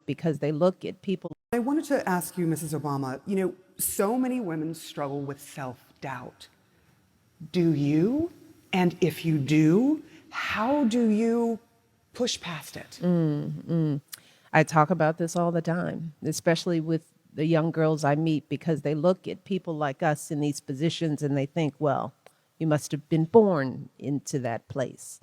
because they look at people. I wanted to ask you, Mrs. Obama, so many women struggle with self-doubt. Do you? And if you do, how do you push past it? I talk about this all the time, especially with the young girls I meet, because they look at people like us in these positions and they think, well, you must have been born into that place,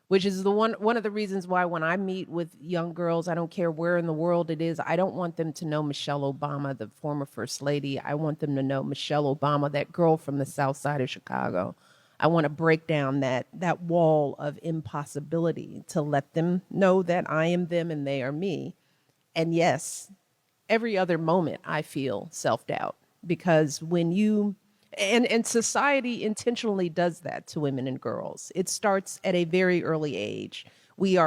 which is one of the reasons why when I meet with young girls, I don't care where in the world it is, I don't want them to know Michelle Obama, the former First Lady. I want them to know Michelle Obama, that girl from the South Side of Chicago. I want to break down that wall of impossibility to let them know that I am them and they are me. And yes, every other moment I feel self-doubt, because when you and society intentionally does that to women and girls. It starts at a very early age. We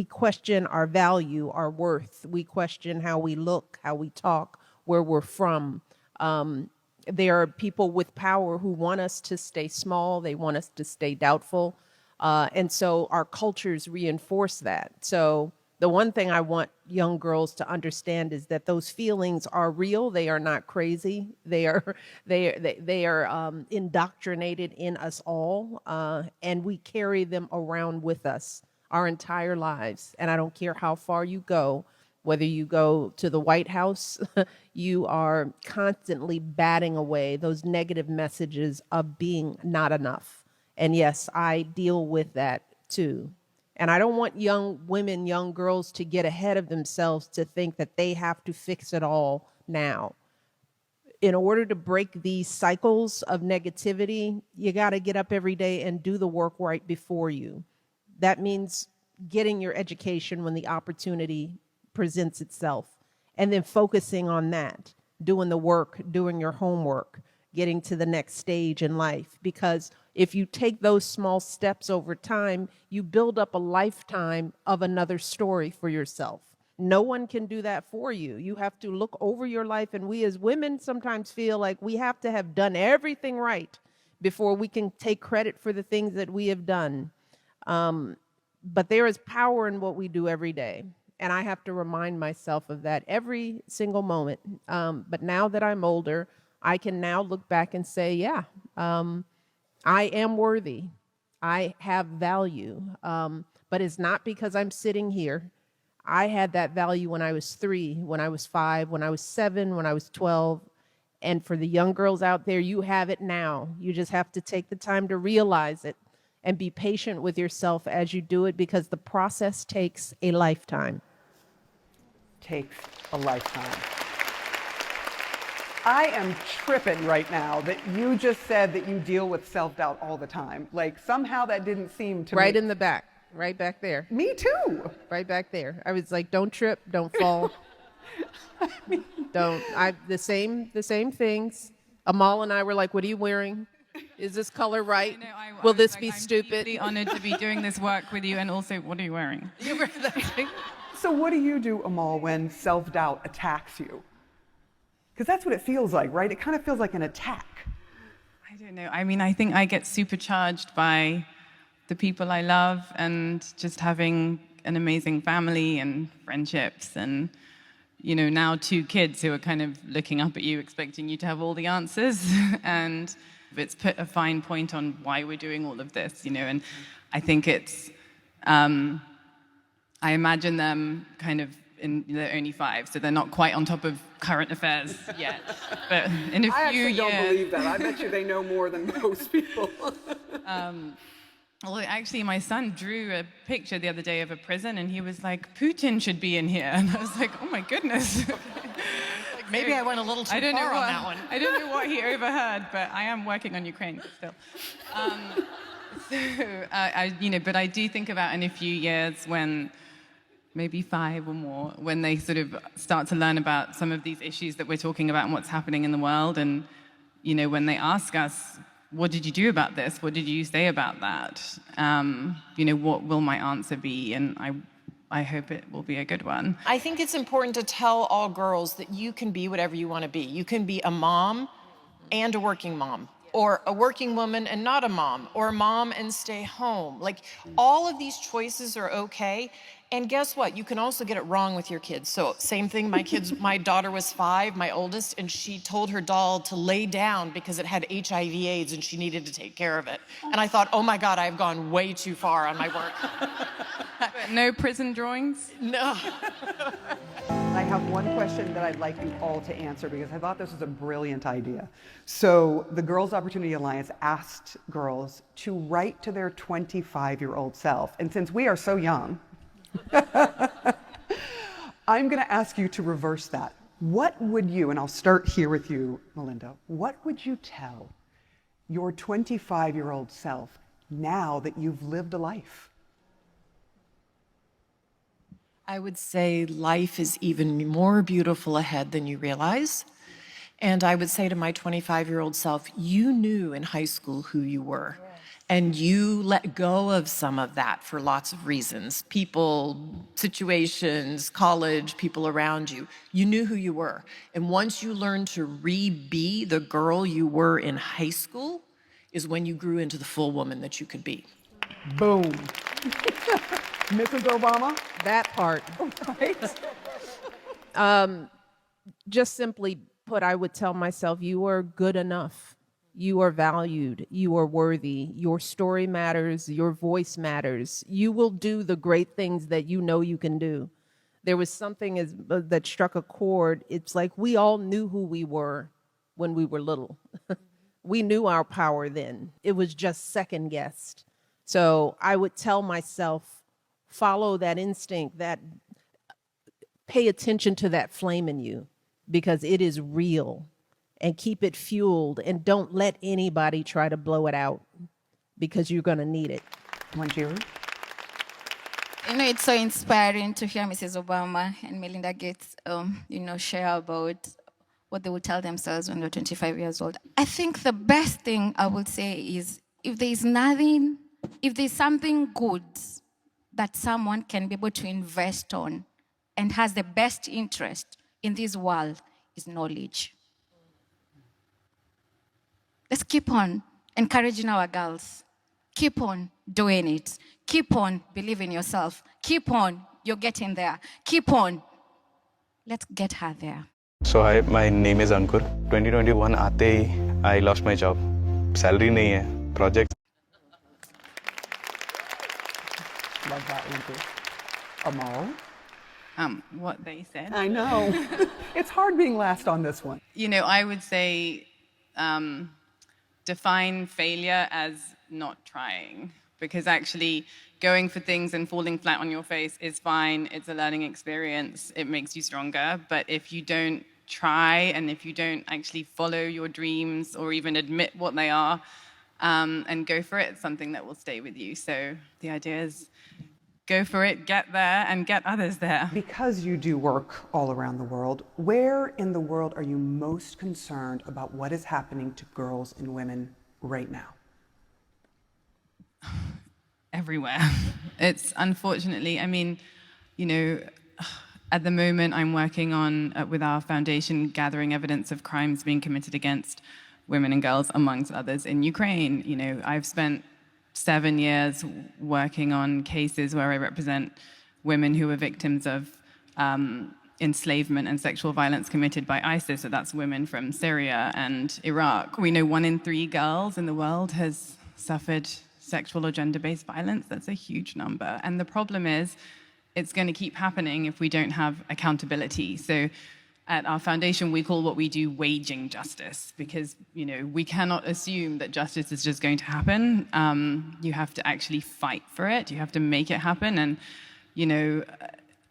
question our value, our worth. We question how we look, how we talk, where we're from. There are people with power who want us to stay small. They want us to stay doubtful. And so our cultures reinforce that. So the one thing I want young girls to understand is that those feelings are real. They are not crazy. They are indoctrinated in us all, and we carry them around with us our entire lives. And I don't care how far you go, whether you go to the White House, you are constantly batting away those negative messages of being not enough. And yes, I deal with that too. And I don't want young women, young girls to get ahead of themselves to think that they have to fix it all now. In order to break these cycles of negativity, you got to get up every day and do the work right before you. That means getting your education when the opportunity presents itself, and then focusing on that, doing the work, doing your homework, getting to the next stage in life. Because if you take those small steps over time, you build up a lifetime of another story for yourself. No one can do that for you. You have to look over your life, and we as women sometimes feel like we have to have done everything right before we can take credit for the things that we have done. But there is power in what we do every day. And I have to remind myself of that every single moment. But now that I'm older, I can now look back and say, yeah, I am worthy. I have value. But it's not because I'm sitting here. I had that value when I was 3, when I was 5, when I was 7, when I was 12. And for the young girls out there, you have it now. You just have to take the time to realize it and be patient with yourself as you do it, because the process takes a lifetime. Takes a lifetime. I am tripping right now that you just said that you deal with self-doubt all the time. Like, somehow that didn't seem to Right in the back, right back there. Me too. Right back there. I was like, don't trip, don't fall. The same things. Amal and I were like, what are you wearing? Is this color right? Will this be stupid? I'm really honored to be doing this work with you, and also, what are you wearing? So what do you do, Amal, when self-doubt attacks you? Because that's what it feels like, right? It kind of feels like an attack. I don't know. I mean, I think I get supercharged by the people I love, and just having an amazing family and friendships, and now 2 kids who are kind of looking up at you, expecting you to have all the answers. And it's put a fine point on why we're doing all of this, and I think it's, I imagine them kind of, they're only 5, so they're not quite on top of current affairs yet. But in a few years... don't believe that. I bet you they know more than most people. Well, actually, my son drew a picture the other day of a prison, and he was like, Putin should be in here. And I was like, oh my goodness. Maybe I went a little too far on that one. I don't know what he overheard, but I am working on Ukraine still. But I do think about in a few years, when maybe 5 or more, when they sort of start to learn about some of these issues that we're talking about and what's happening in the world, and when they ask us, what did you do about this? What did you say about that? What will my answer be? And I hope it will be a good one. I think it's important to tell all girls that you can be whatever you want to be. You can be a mom and a working mom, or a working woman and not a mom, or a mom and stay home. Like, all of these choices are okay. And guess what? You can also get it wrong with your kids. So same thing, my daughter was 5, my oldest, and she told her doll to lay down because it had HIV AIDS and she needed to take care of it. And I thought, oh my God, I've gone way too far on my work. But no prison drawings? No. I have one question that I'd like you all to answer because I thought this was a brilliant idea. So the Girls Opportunity Alliance asked girls to write to their 25-year-old self. And since we are so young, I'm going to ask you to reverse that. What would you, and I'll start here with you, Melinda, what would you tell your 25-year-old self now that you've lived a life? I would say life is even more beautiful ahead than you realize. And I would say to my 25-year-old self, you knew in high school who you were. And you let go of some of that for lots of reasons. People, situations, college, people around you. You knew who you were. And once you learned to re-be the girl you were in high school is when you grew into the full woman that you could be. Boom. Mrs. Obama? That part. Right? Just simply put, I would tell myself, you are good enough. You are valued. You are worthy. Your story matters. Your voice matters. You will do the great things that you know you can do. There was something that struck a chord. It's like we all knew who we were when we were little. We knew our power then. It was just second guessed. So I would tell myself, follow that instinct, that pay attention to that flame in you because it is real. And keep it fueled, and don't let anybody try to blow it out because you're going to need it. Manjiri? You know, it's so inspiring to hear Mrs. Obama and Melinda Gates, share about what they would tell themselves when they're 25 years old. I think the best thing I would say is if there's something good that someone can be able to invest on and has the best interest in this world is knowledge. Let's keep on encouraging our girls. Keep on doing it. Keep on believing yourself. Keep on, you're getting there. Keep on. Let's get her there. So hi, my name is Ankur. 2021 आते ही I lost my job. Salary नहीं है, project. Love that answer. Amal? What they said. I know. It's hard being last on this one. You know, I would say define failure as not trying, because actually going for things and falling flat on your face is fine. It's a learning experience. It makes you stronger. But if you don't try and if you don't actually follow your dreams or even admit what they are and go for it, it's something that will stay with you. So the idea is go for it, get there, and get others there. Because you do work all around the world, where in the world are you most concerned about what is happening to girls and women right now? Everywhere. It's unfortunately, I mean, you know, at the moment I'm working on, with our foundation, gathering evidence of crimes being committed against women and girls, amongst others, in Ukraine. You know, I've spent 7 years working on cases where I represent women who were victims of enslavement and sexual violence committed by ISIS. So that's women from Syria and Iraq. We know 1 in 3 girls in the world has suffered sexual or gender-based violence. That's a huge number. And the problem is, it's going to keep happening if we don't have accountability. So at our foundation, we call what we do waging justice, because, you know, we cannot assume that justice is just going to happen. You have to actually fight for it. You have to make it happen. And, you know,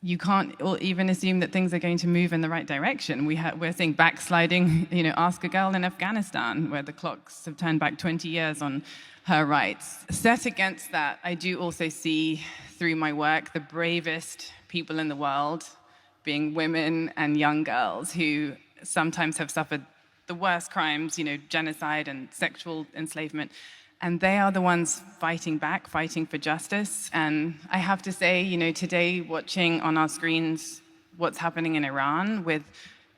you can't even assume that things are going to move in the right direction. We're seeing backsliding. You know, ask a girl in Afghanistan, where the clocks have turned back 20 years on her rights. Set against that, I do also see through my work the bravest people in the world being women and young girls who sometimes have suffered the worst crimes, you know, genocide and sexual enslavement. And they are the ones fighting back, fighting for justice. And I have to say, you know, today watching on our screens what's happening in Iran with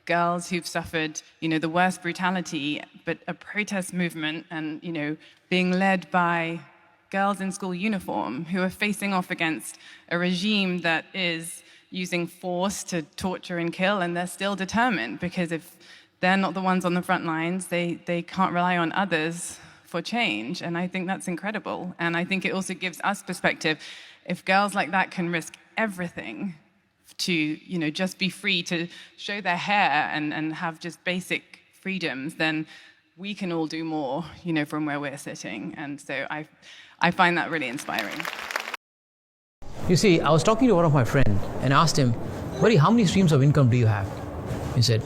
girls who've suffered, you know, the worst brutality, but a protest movement and, you know, being led by girls in school uniform who are facing off against a regime that is using force to torture and kill, and they're still determined, because if they're not the ones on the front lines, they can't rely on others for change. And I think that's incredible. And I think it also gives us perspective. If girls like that can risk everything to, just be free to show their hair and have just basic freedoms, then we can all do more, from where we're sitting. And so I find that really inspiring. You see, I was talking to one of my friends and asked him, buddy, how many streams of income do you have? He said,